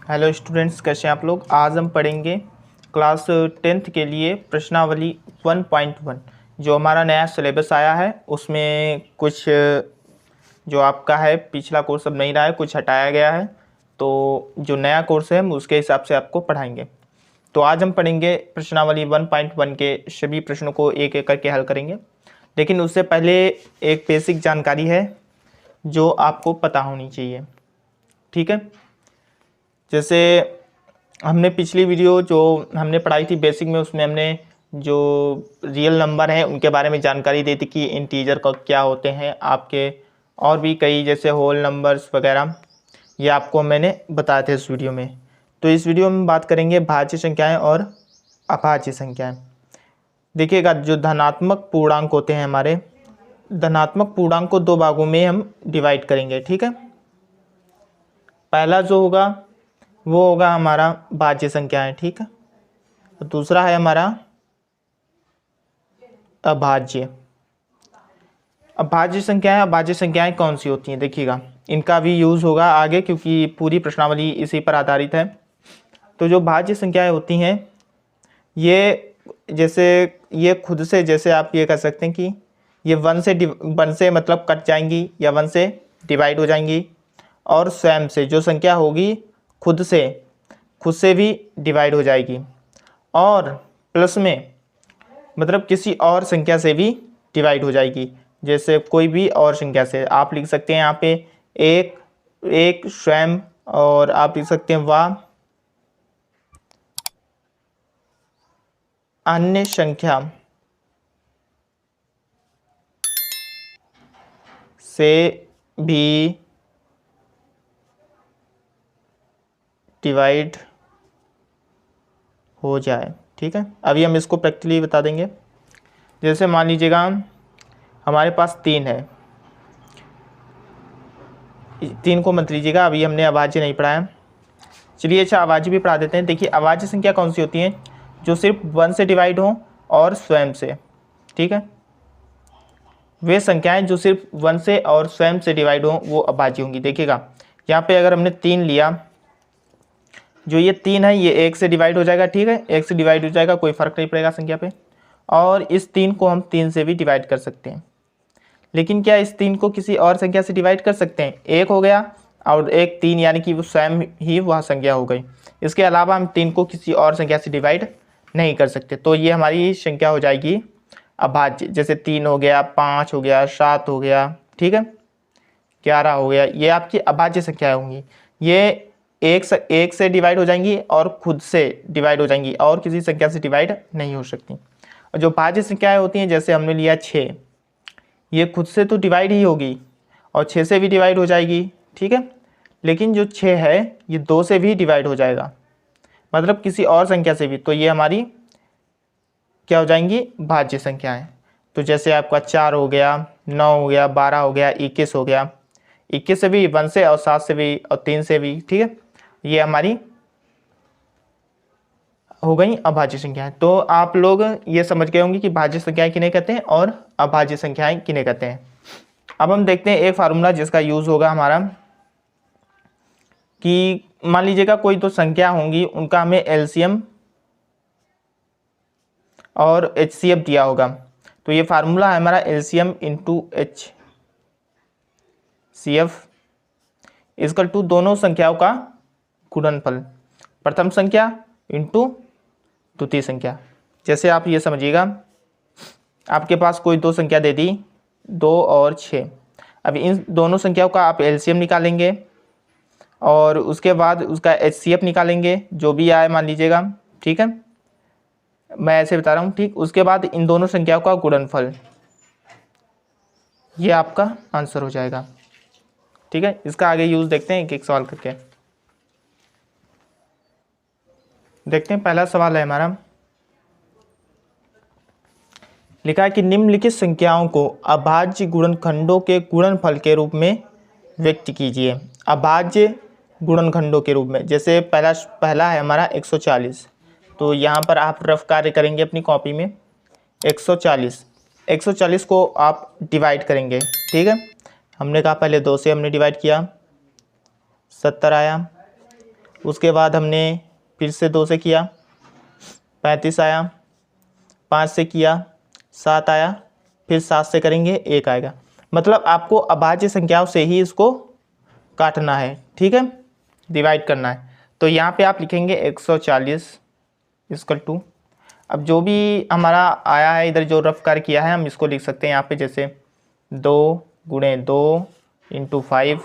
Hello students, कैसे हैं आप लोग। आज हम पढ़ेंगे क्लास 10th के लिए प्रश्नावली 1.1 जो हमारा नया सिलेबस आया है। उसमें कुछ जो आपका है पिछला कोर्स अब नहीं रहा है, कुछ हटाया गया है। तो जो नया कोर्स है हम उसके हिसाब से आपको पढ़ाएंगे। तो आज हम पढ़ेंगे प्रश्नावली 1.1 के सभी प्रश्नों को एक एक करके हल करेंगे। लेकिन उससे पहले एक बेसिक जानकारी है जो आपको पता होनी चाहिए, ठीक है। जैसे हमने पिछली वीडियो जो हमने पढ़ाई थी बेसिक में, उसमें हमने जो रियल नंबर हैं उनके बारे में जानकारी दी थी कि इंटीजर का क्या होते हैं आपके, और भी कई जैसे होल नंबर्स वगैरह, ये आपको मैंने बताए थे इस वीडियो में। तो इस वीडियो में बात करेंगे भाज्य संख्याएं और अभाज्य संख्याएं। देखिएगा, जो धनात्मक पूर्णांक होते हैं हमारे, धनात्मक पूर्णांक को दो भागों में हम डिवाइड करेंगे, ठीक है। पहला जो होगा वो होगा हमारा भाज्य संख्याएं, ठीक है। तो दूसरा है हमारा अभाज्य। अभाज्य संख्याएं कौन सी होती हैं, देखिएगा इनका भी यूज़ होगा आगे, क्योंकि पूरी प्रश्नावली इसी पर आधारित है। तो जो भाज्य संख्याएं होती हैं ये जैसे ये खुद से, जैसे आप ये कह सकते हैं कि ये वन से मतलब कट जाएंगी या वन से डिवाइड हो जाएंगी, और स्वयं से जो संख्या होगी खुद से भी डिवाइड हो जाएगी, और प्लस में मतलब किसी और संख्या से भी डिवाइड हो जाएगी। जैसे कोई भी और संख्या से आप लिख सकते हैं यहाँ पे एक स्वयं, और आप लिख सकते हैं व अन्य संख्या से भी डिवाइड हो जाए, ठीक है। अभी हम इसको प्रैक्टिकली बता देंगे। जैसे मान लीजिएगा हमारे पास 3 है, 3 को मत लीजिएगा, अभी हमने अभाज्य नहीं पढ़ा है। चलिए अच्छा, अभाज्य भी पढ़ा देते हैं। देखिए अभाज्य संख्या कौन सी होती है, जो सिर्फ 1 से डिवाइड हो और स्वयं से, ठीक है। वे संख्याएं जो सिर्फ 1 से और स्वयं से डिवाइड हो वो अभाज्य होंगी। देखिएगा यहाँ पे अगर हमने 3 लिया, जो ये 3 है ये 1 से डिवाइड हो जाएगा, ठीक है। 1 से डिवाइड हो जाएगा, कोई फर्क नहीं पड़ेगा संख्या पे। और इस 3 को हम 3 से भी डिवाइड कर सकते हैं। लेकिन क्या इस 3 को किसी और संख्या से डिवाइड कर सकते हैं? 1 हो गया और 1 3, यानी कि वो स्वयं ही वह संख्या हो गई। इसके अलावा हम 3 को किसी और संख्या से डिवाइड नहीं कर सकते। तो ये हमारी संख्या हो जाएगी अभाज्य। जैसे 3 हो गया, 5 हो गया, 7 हो गया, ठीक है, 11 हो गया, ये आपकी अभाज्य संख्याएं होंगी। ये एक से डिवाइड हो जाएंगी और खुद से डिवाइड हो जाएंगी, और किसी संख्या से डिवाइड नहीं हो सकती। और जो भाज्य संख्याएं होती हैं, जैसे हमने लिया 6, ये खुद से तो डिवाइड ही होगी और 6 से भी डिवाइड हो जाएगी, ठीक है। लेकिन जो 6 है ये 2 से भी डिवाइड हो जाएगा, मतलब किसी और संख्या से भी। तो ये हमारी क्या हो जाएंगी, भाज्य संख्याएं। तो जैसे आपका 4 हो गया, 9 हो गया, 12 हो गया, 21 हो गया, 21 से भी, 1 से और 7 से भी और 3 से भी, ठीक है। ये हमारी हो गई अभाज्य संख्याएं। तो आप लोग ये समझ गए होंगे कि भाज्य संख्याएं किन्हें कहते हैं और अभाज्य संख्याएं किन्हें कहते हैं। अब हम देखते हैं एक फार्मूला जिसका यूज होगा हमारा, कि मान लीजिएगा कोई तो संख्या होंगी, उनका हमें एलसीएम और एचसीएफ दिया होगा। तो ये फार्मूला है हमारा LCM into HCF equal to दोनों संख्याओं का गुणनफल, प्रथम संख्या इंटू द्वितीय संख्या। जैसे आप ये समझिएगा, आपके पास कोई दो संख्या दे दी, 2 और 6। अब इन दोनों संख्याओं का आप एलसीएम निकालेंगे और उसके बाद उसका एचसीएफ निकालेंगे, जो भी आए मान लीजिएगा, ठीक है, मैं ऐसे बता रहा हूँ, ठीक। उसके बाद इन दोनों संख्याओं का गुणनफल, ये आपका आंसर हो जाएगा, ठीक है। इसका आगे यूज देखते हैं एक एक सवाल करके। देखते हैं, पहला सवाल है हमारा, लिखा है कि निम्नलिखित संख्याओं को अभाज्य गुणनखंडों के गुणनफल के रूप में व्यक्त कीजिए। अभाज्य गुणनखंडों के रूप में, जैसे पहला है हमारा 140। तो यहाँ पर आप रफ कार्य करेंगे अपनी कॉपी में। 140 को आप डिवाइड करेंगे, ठीक है। हमने कहा पहले 2 से हमने डिवाइड किया, 70 आया। उसके बाद हमने फिर से 2 से किया 35 आया, 5 से किया 7 आया, फिर 7 से करेंगे 1 आएगा। मतलब आपको अभाज्य संख्याओं से ही इसको काटना है, ठीक है, डिवाइड करना है। तो यहाँ पे आप लिखेंगे 140 इक्वल टू, अब जो भी हमारा आया है इधर जो रफ कार्य किया है हम इसको लिख सकते हैं यहाँ पे, जैसे 2 गुणे 2 इंटू 5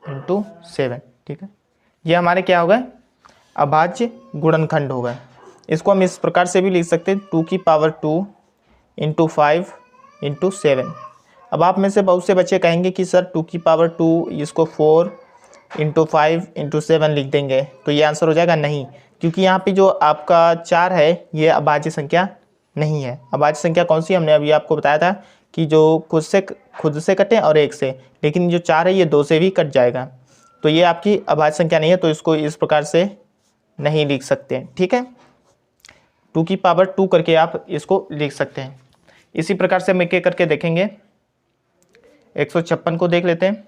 इंटू 7, ठीक है। ये हमारे क्या हो गए, अभाज्य गुणनखंड हो गए। इसको हम इस प्रकार से भी लिख सकते हैं 2 की पावर 2 इंटू 5 इंटू 7। अब आप में से बहुत से बच्चे कहेंगे कि सर 2 की पावर 2 इसको 4 इंटू 5 इंटू 7 लिख देंगे तो ये आंसर हो जाएगा। नहीं, क्योंकि यहाँ पे जो आपका 4 है ये अभाज्य संख्या नहीं है। अभाज्य संख्या कौन सी, हमने अभी आपको बताया था कि जो खुद से कटे और 1 से, लेकिन जो 4 है ये 2 से भी कट जाएगा, तो ये आपकी अभाज्य संख्या नहीं है, तो इसको इस प्रकार से नहीं लिख सकते, ठीक है। 2 की पावर 2 करके आप इसको लिख सकते हैं। इसी प्रकार से हम एक एक करके देखेंगे। 156 को देख लेते हैं।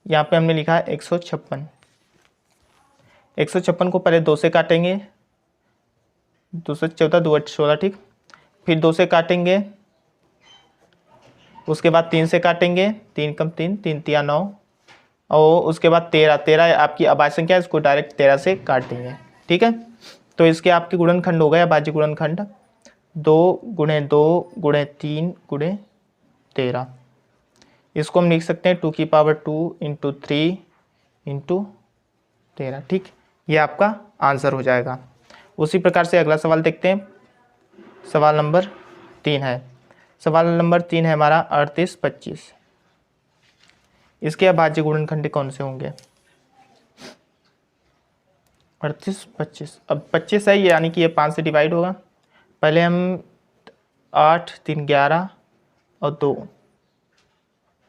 यहाँ पे हमने लिखा है 156। 156 को पहले 2 से काटेंगे, 2 से 14 2 8 16, ठीक। फिर 2 से काटेंगे, उसके बाद 3 से काटेंगे, 3 कम 3 3 3 9, और उसके बाद 13 आपकी अभाज्य संख्या, इसको डायरेक्ट 13 से काट देंगे, ठीक है। तो इसके आपके गुणनखंड हो गए अभाज्य गुणनखंड 2 गुणे 2 गुणे 3 गुणे 13। इसको हम लिख सकते हैं 2 की पावर 2 इंटू 3 इंटू 13, ठीक। ये आपका आंसर हो जाएगा। उसी प्रकार से अगला सवाल देखते हैं। सवाल नंबर 3 है। सवाल नंबर 3 है हमारा 38 25। इसके अभाज्य गुणनखंड कौन से होंगे? 38 25। अब 25 है ये, यानी कि ये 5 से डिवाइड होगा। पहले हम 8 3 11 और 2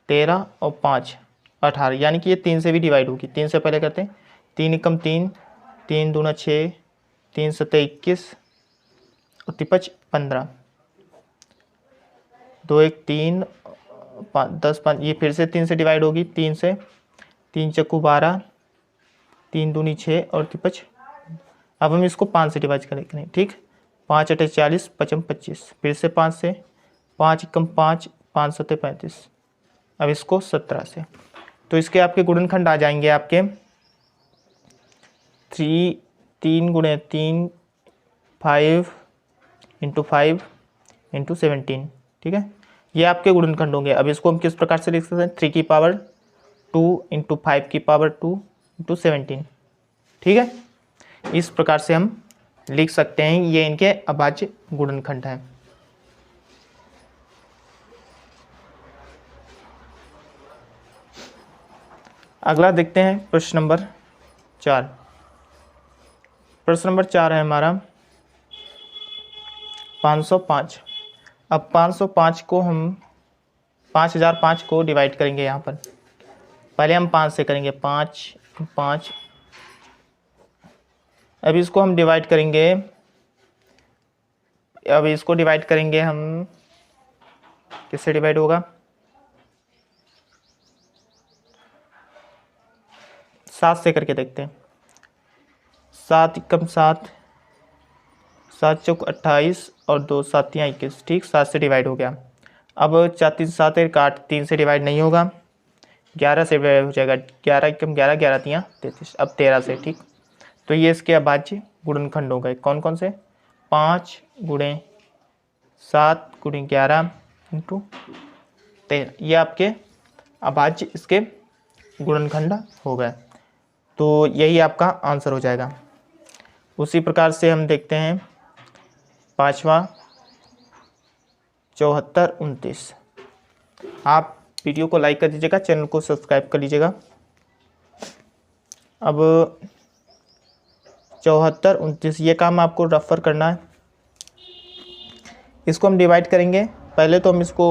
13 और 5 18, यानी कि ये 3 से भी डिवाइड होगी। 3 से पहले करते हैं, 3 एकम 3 3 दूना 6 3 सत्ते 21 और 5 15, 2 1 3 5 10 5, ये फिर से 3 से डिवाइड होगी। 3 से 3 चक्कू 12 3 दूनी 6 और 5। अब हम इसको 5 से डिवाइड करेंगे, ठीक। 5 8 40 55 25, फिर से 5 से, 5 एकम 5 5 सत्ते 35। अब इसको 17 से, तो इसके आपके गुणनखंड आ जाएंगे आपके 3 गुणे 3 5 इंटू 5 इंटू 17, ठीक है। ये आपके गुणनखंड होंगे। अब इसको हम किस प्रकार से लिख सकते हैं? 3 की पावर 2 इंटू 5 की पावर 2 इंटू 17, ठीक है। इस प्रकार से हम लिख सकते हैं, ये इनके अभाज्य गुणनखंड हैं। अगला देखते हैं प्रश्न नंबर 4। प्रश्न नंबर 4 है हमारा 505। अब 505 को हम 5005 को डिवाइड करेंगे। यहाँ पर पहले हम 5 से करेंगे, 5 5। अब इसको हम डिवाइड करेंगे, अब इसको डिवाइड करेंगे हम, किससे डिवाइड होगा? 7 से करके देखते हैं। 7 एकम 7 7 चौक 28 और 2 7 21, ठीक। 7 से डिवाइड हो गया। अब 4 3 7 काट, 3 से डिवाइड नहीं होगा, 11 से डिवाइड हो जाएगा। 11 एकम 11 11 3 33, अब 13 से, ठीक। तो ये इसके अभाज्य गुणनखंड हो गए। कौन कौन से? 5 गुणे 7 गुणे 11 इंटू 13, ये आपके अभाज्य इसके गुणनखंड हो गए। तो यही आपका आंसर हो जाएगा। उसी प्रकार से हम देखते हैं 5वां 74 29। आप वीडियो को लाइक कर दीजिएगा, चैनल को सब्सक्राइब कर लीजिएगा। अब 74 29 ये काम आपको रेफर करना है। इसको हम डिवाइड करेंगे। पहले तो हम इसको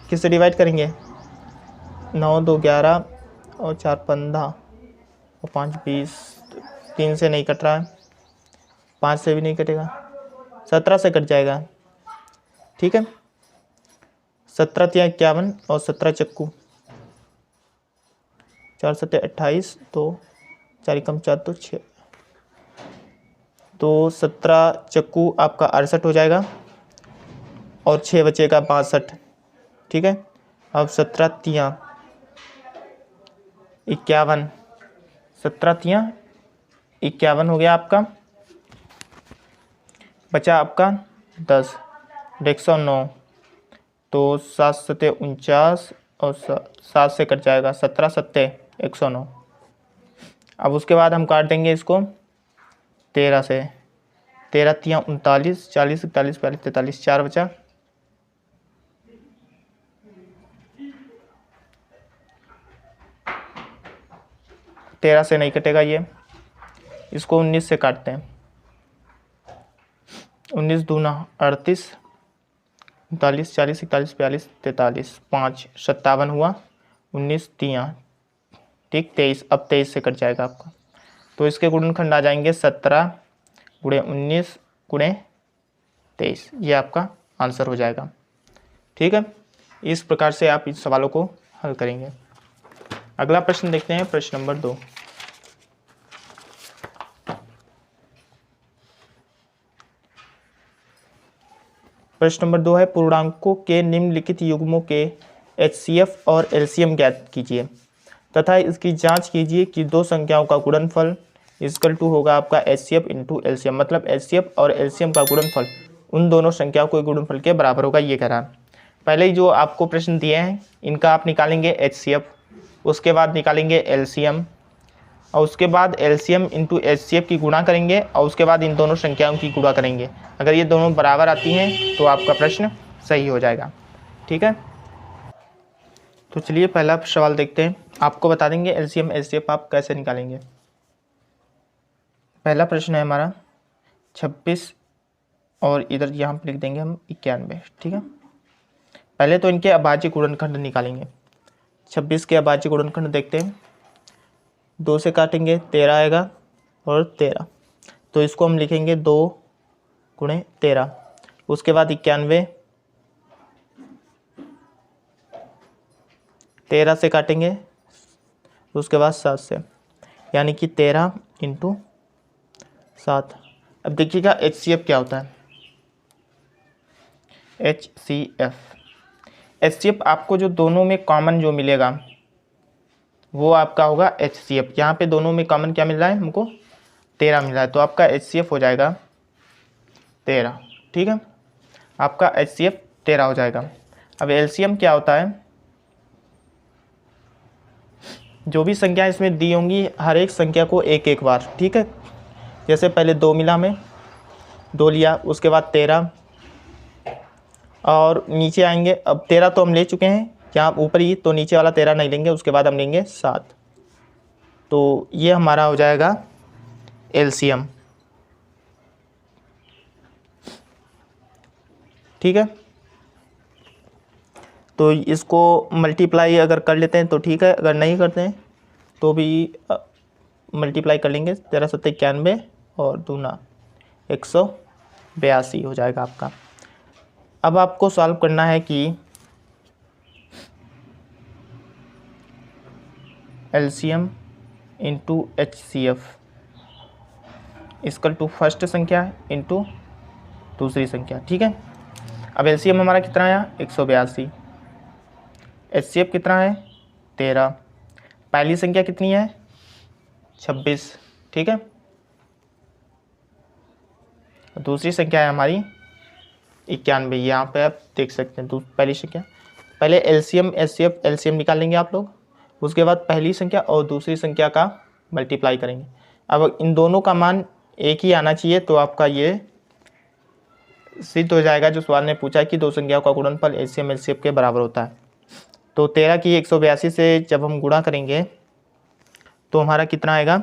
किससे डिवाइड करेंगे? 9 2 11 और 4 15 और 5 20, 3 से नहीं कट रहा है, 5 से भी नहीं कटेगा, 17 से कट जाएगा, ठीक है। 17 3 51 और 17 चक्कू 4 सत्ते 28, तो 4 कम 4 तो 6, तो 17 चक्कू आपका 68 हो जाएगा और 6 बचेगा 62। ठीक है, अब 17 तियाँ 51, 17 तियाँ 51 हो गया आपका। बचा आपका 10, 109, तो 7 सत्ते 49 और 7 से कट जाएगा 17 सत्ते 109। अब उसके बाद हम काट देंगे इसको 13 से, 13 तियाँ 39, 40 41 42 43, 4 बचा। तेरह से नहीं कटेगा ये, इसको 19 से काटते हैं। 19 दूना 38, 39 40 41 42 43, 5 57 हुआ, 19 तियाँ, ठीक 23। अब 23 से कट जाएगा आपका, तो इसके गुणनखंड आ जाएंगे 17 गुणे 19 गुणे 23, ये आपका आंसर हो जाएगा। ठीक है, इस प्रकार से आप इन सवालों को हल करेंगे। अगला प्रश्न देखते हैं, प्रश्न नंबर 2। प्रश्न नंबर 2 है, पूर्णांकों के निम्नलिखित युग्मों के HCF और LCM ज्ञात कीजिए तथा इसकी जांच कीजिए कि दो संख्याओं का गुणनफल इक्वल टू होगा आपका HCF इंटू LCM, मतलब HCF और LCM का गुणनफल उन दोनों संख्याओं के गुणनफल के बराबर होगा, ये कह रहा है। पहले ही जो आपको प्रश्न दिए हैं इनका आप निकालेंगे HCF, उसके बाद निकालेंगे LCM और उसके बाद LCM इंटू HCF की गुणा करेंगे और उसके बाद इन दोनों संख्याओं की गुणा करेंगे। अगर ये दोनों बराबर आती हैं तो आपका प्रश्न सही हो जाएगा। ठीक है, तो चलिए पहला सवाल देखते हैं। आपको बता देंगे LCM HCF आप कैसे निकालेंगे। पहला प्रश्न है हमारा 26 और इधर यहाँ पर लिख देंगे हम 91। ठीक है, पहले तो इनके अभाज्य गुणनखंड निकालेंगे। 26 के अभाज्य गुणनखंड देखते हैं, 2 से काटेंगे 13 आएगा और 13, तो इसको हम लिखेंगे 2 गुणे 13। उसके बाद 91, 13 से काटेंगे, उसके बाद 7 से, यानी कि 13 इंटू 7। अब देखिएगा HCF क्या होता है। HCF आपको जो दोनों में कॉमन जो मिलेगा वो आपका होगा HCF। यहाँ पे दोनों में कॉमन क्या मिल रहा है हमको, 13 मिल रहा है, तो आपका HCF हो जाएगा 13। ठीक है, आपका HCF 13 हो जाएगा। अब LCM क्या होता है, जो भी संख्या इसमें दी होंगी हर एक संख्या को एक एक बार। ठीक है, जैसे पहले 2 मिला में 2 लिया, उसके बाद 13 और नीचे आएंगे। अब 13 तो हम ले चुके हैं यहाँ ऊपर ही, तो नीचे वाला 13 नहीं लेंगे, उसके बाद हम लेंगे 7, तो ये हमारा हो जाएगा LCM। ठीक है, तो इसको मल्टीप्लाई अगर कर लेते हैं तो ठीक है, अगर नहीं करते हैं तो भी मल्टीप्लाई कर लेंगे। 13 सत्ते 91 और दूना 182 हो जाएगा आपका। अब आपको सॉल्व करना है कि LCM into HCF equal to first संख्या इंटू दूसरी संख्या। ठीक है, अब LCM हमारा कितना आया 182, HCF कितना है 13, पहली संख्या कितनी है 26। ठीक है, दूसरी संख्या है हमारी 91, यहाँ पे आप देख सकते हैं पहली संख्या। पहले LCM HCF LCM निकाल लेंगे आप लोग, उसके बाद पहली संख्या और दूसरी संख्या का मल्टीप्लाई करेंगे। अब इन दोनों का मान एक ही आना चाहिए, तो आपका ये सिद्ध हो जाएगा जो सवाल ने पूछा कि दो संख्याओं का गुणनफल LCM HCF के बराबर होता है। तो 13 की 182 से जब हम गुणा करेंगे तो हमारा कितना आएगा,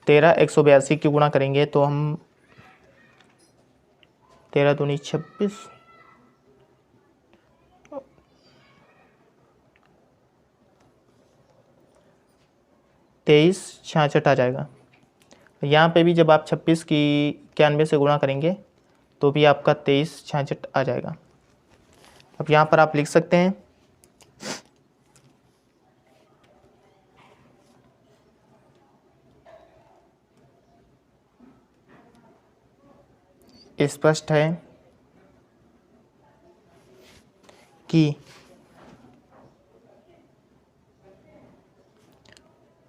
13 182 की गुणा करेंगे तो हम 13 दूनी 26, 23 66 आ जाएगा। यहाँ पे भी जब आप 26 की 91 से गुणा करेंगे तो भी आपका 23 66 आ जाएगा। अब यहाँ पर आप लिख सकते हैं स्पष्ट है कि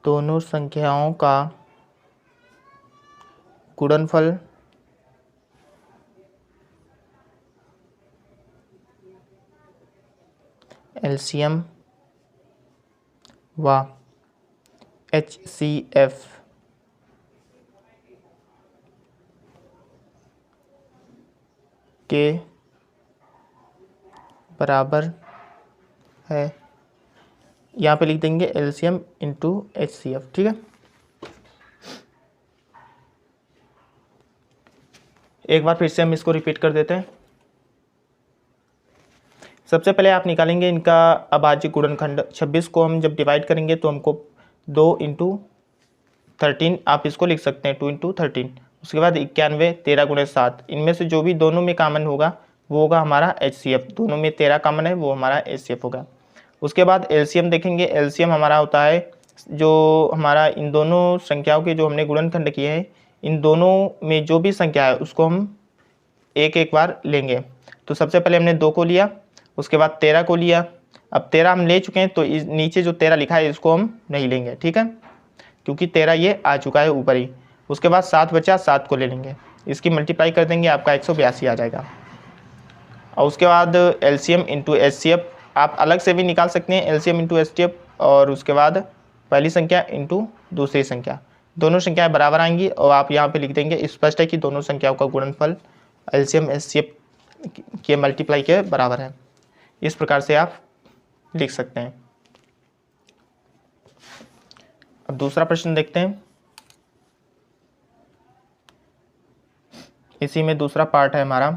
दोनों संख्याओं का गुणनफल एलसीएम व एचसीएफ के बराबर है। यहाँ पे लिख देंगे एलसीएम इंटू एचसीएफ। ठीक है, एक बार फिर से हम इसको रिपीट कर देते हैं। सबसे पहले आप निकालेंगे इनका अभाज्य गुणनखंड। 26 को हम जब डिवाइड करेंगे तो हमको 2 इंटू 13 आप इसको लिख सकते हैं, 2 इंटू 13। उसके बाद 91, 13 गुणे 7, इनमें से जो भी दोनों में कॉमन होगा वो होगा हमारा एचसीएफ। दोनों में 13 कॉमन है, वो हमारा एचसीएफ होगा। उसके बाद एलसीएम देखेंगे। एलसीएम हमारा होता है जो हमारा इन दोनों संख्याओं के जो हमने गुणनखंड किए हैं, इन दोनों में जो भी संख्या है उसको हम एक एक बार लेंगे। तो सबसे पहले हमने 2 को लिया, उसके बाद 13 को लिया। अब 13 हम ले चुके हैं तो इस नीचे जो 13 लिखा है इसको हम नहीं लेंगे, ठीक है, क्योंकि 13 ये आ चुका है ऊपर ही। उसके बाद 7 बचा, 7 को ले लेंगे, इसकी मल्टीप्लाई कर देंगे, आपका 182 आ जाएगा। और उसके बाद एलसीएम इंटू एचसीएफ आप अलग से भी निकाल सकते हैं, एलसीएम इंटू एचसीएफ, और उसके बाद पहली संख्या इंटू दूसरी संख्या, दोनों संख्याएं बराबर आएंगी और आप यहाँ पे लिख देंगे। स्पष्ट है कि दोनों संख्याओं का गुणनफल एलसीएम एचसीएफ के मल्टीप्लाई के बराबर है। इस प्रकार से आप लिख सकते हैं। अब दूसरा प्रश्न देखते हैं। इसी में दूसरा पार्ट है हमारा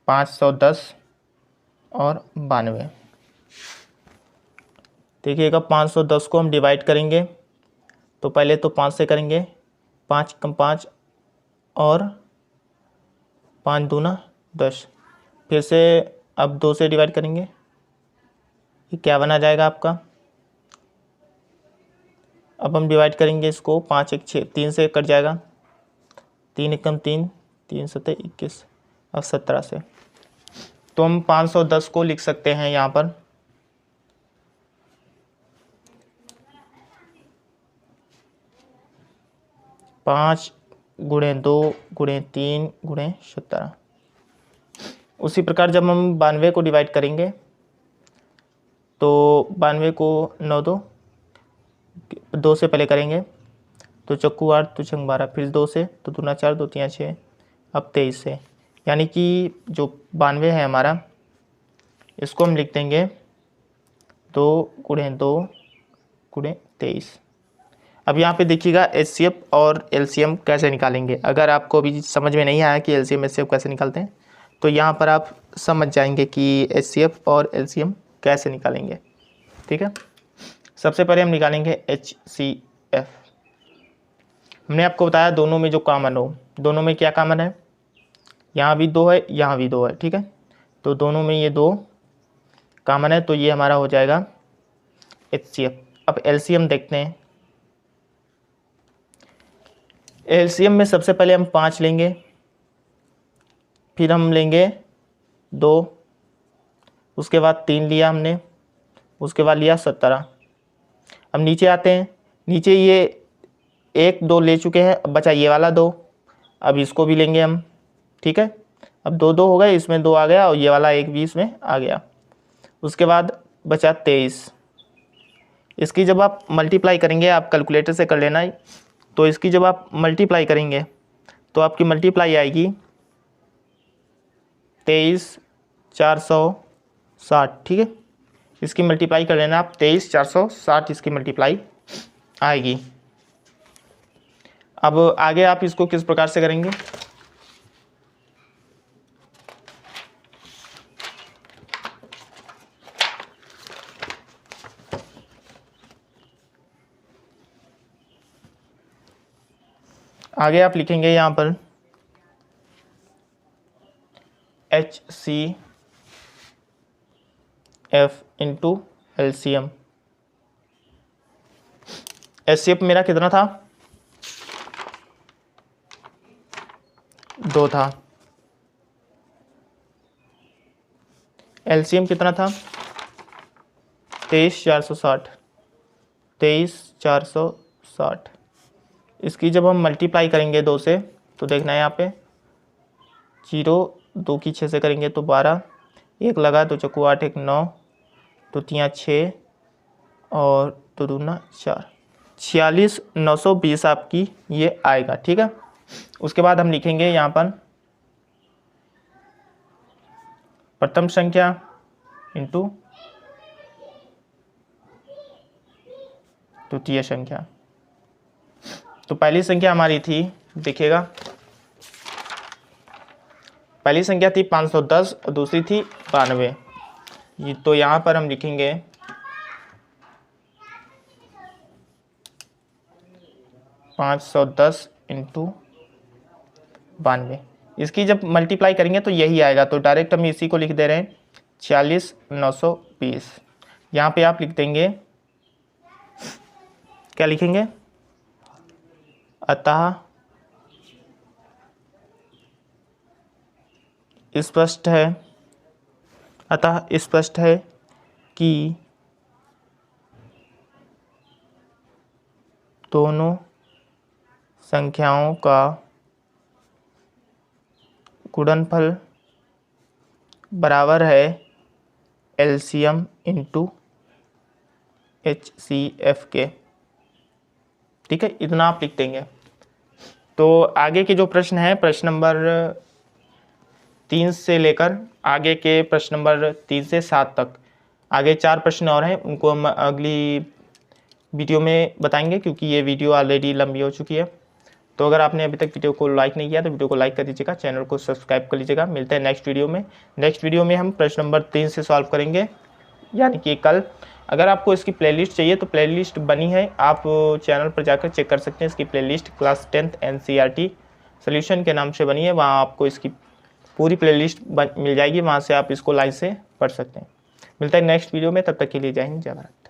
510 और 92। देखिएगा 510 को हम डिवाइड करेंगे तो पहले तो 5 से करेंगे, 5 कम 5 और 5 दूना 10। फिर से अब 2 से डिवाइड करेंगे, ये क्या बना जाएगा आपका। अब हम डिवाइड करेंगे इसको, 5 1 6, 3 से कट जाएगा, 3 एकम 3, 3 7 21, अब 17 से। तो हम 510 को लिख सकते हैं यहाँ पर 5 गुणे 2 गुणे 3 गुणे 17। उसी प्रकार जब हम 92 को डिवाइड करेंगे तो 92 को 9 2 से पहले करेंगे तो चक्कू 8 तो छंग 12, फिर 2 से तो दूना 4 2 3 6, अब 23 से। यानी कि जो 92 है हमारा, इसको हम लिख देंगे 2 गुणे 2 गुणे 23। अब यहाँ पे देखिएगा एचसीएफ और एलसीएम कैसे निकालेंगे। अगर आपको अभी समझ में नहीं आया कि एलसीएम एचसीएफ कैसे निकालते हैं तो यहाँ पर आप समझ जाएंगे कि एचसीएफ और एलसीएम कैसे निकालेंगे। ठीक है, सबसे पहले हम निकालेंगे एचसीएफ। हमने आपको बताया दोनों में जो कॉमन हो, दोनों में क्या कॉमन है, यहाँ भी 2 है, यहाँ भी 2 है। ठीक है, तो दोनों में ये 2 कॉमन है, तो ये हमारा हो जाएगा एचसीएफ। अब एलसीएम देखते हैं। एलसीएम में सबसे पहले हम 5 लेंगे, फिर हम लेंगे 2, उसके बाद 3 लिया हमने, उसके बाद लिया 17। अब नीचे आते हैं, नीचे ये 1 2 ले चुके हैं, अब बचा ये वाला 2, अब इसको भी लेंगे हम। ठीक है, अब 2 2 हो गए, इसमें 2 आ गया और ये वाला 1 भी इसमें आ गया। उसके बाद बचा 23। इसकी जब आप मल्टीप्लाई करेंगे, आप कैलकुलेटर से कर लेना, तो इसकी जब आप मल्टीप्लाई करेंगे तो आपकी मल्टीप्लाई आएगी 23 460। ठीक है, इसकी मल्टीप्लाई कर लेना आप, 23 460 इसकी मल्टीप्लाई आएगी। अब आगे आप इसको किस प्रकार से करेंगे, आगे आप लिखेंगे यहाँ पर HCF इंटू एलसीएम। HCF मेरा कितना था, 2 था। एलसीएम कितना था 23,460, 23,460। इसकी जब हम मल्टीप्लाई करेंगे 2 से तो देखना है यहाँ पे 0 2 की 6 से करेंगे तो 12, 1 लगा तो चौको 8, 1 9, तो 3 6 और 2 दूना 4, 46,920 आपकी ये आएगा। ठीक है, उसके बाद हम लिखेंगे यहाँ पर प्रथम संख्या इंटू द्वितीय संख्या। तो पहली संख्या हमारी थी, देखिएगा पहली संख्या थी 510 और दूसरी थी 92। ये तो यहाँ पर हम लिखेंगे 510 इंटू 92। इसकी जब मल्टीप्लाई करेंगे तो यही आएगा, तो डायरेक्ट हम इसी को लिख दे रहे हैं 46,920। यहाँ पे आप लिख देंगे, क्या लिखेंगे, अतः स्पष्ट है कि दोनों संख्याओं का गुणनफल बराबर है एलसीएम इंटू HCF के। ठीक है, इतना आप लिख देंगे। तो आगे के जो प्रश्न है, प्रश्न नंबर 3 से लेकर आगे के प्रश्न नंबर 3 से 7 तक, आगे 4 प्रश्न और हैं, उनको हम अगली वीडियो में बताएंगे क्योंकि ये वीडियो ऑलरेडी लंबी हो चुकी है। तो अगर आपने अभी तक वीडियो को लाइक नहीं किया तो वीडियो को लाइक कर दीजिएगा, चैनल को सब्सक्राइब कर लीजिएगा। मिलते हैं नेक्स्ट वीडियो में। नेक्स्ट वीडियो में हम प्रश्न नंबर 3 से सॉल्व करेंगे, यानी कि कल। अगर आपको इसकी प्लेलिस्ट चाहिए तो प्लेलिस्ट बनी है, आप चैनल पर जाकर चेक कर सकते हैं। इसकी playlist class 10th NCERT solution के नाम से बनी है, वहाँ आपको इसकी पूरी प्लेलिस्ट मिल जाएगी, वहाँ से आप इसको लाइन से पढ़ सकते हैं। मिलता है नेक्स्ट वीडियो में, तब तक के लिए जय हिंद, जय भारत।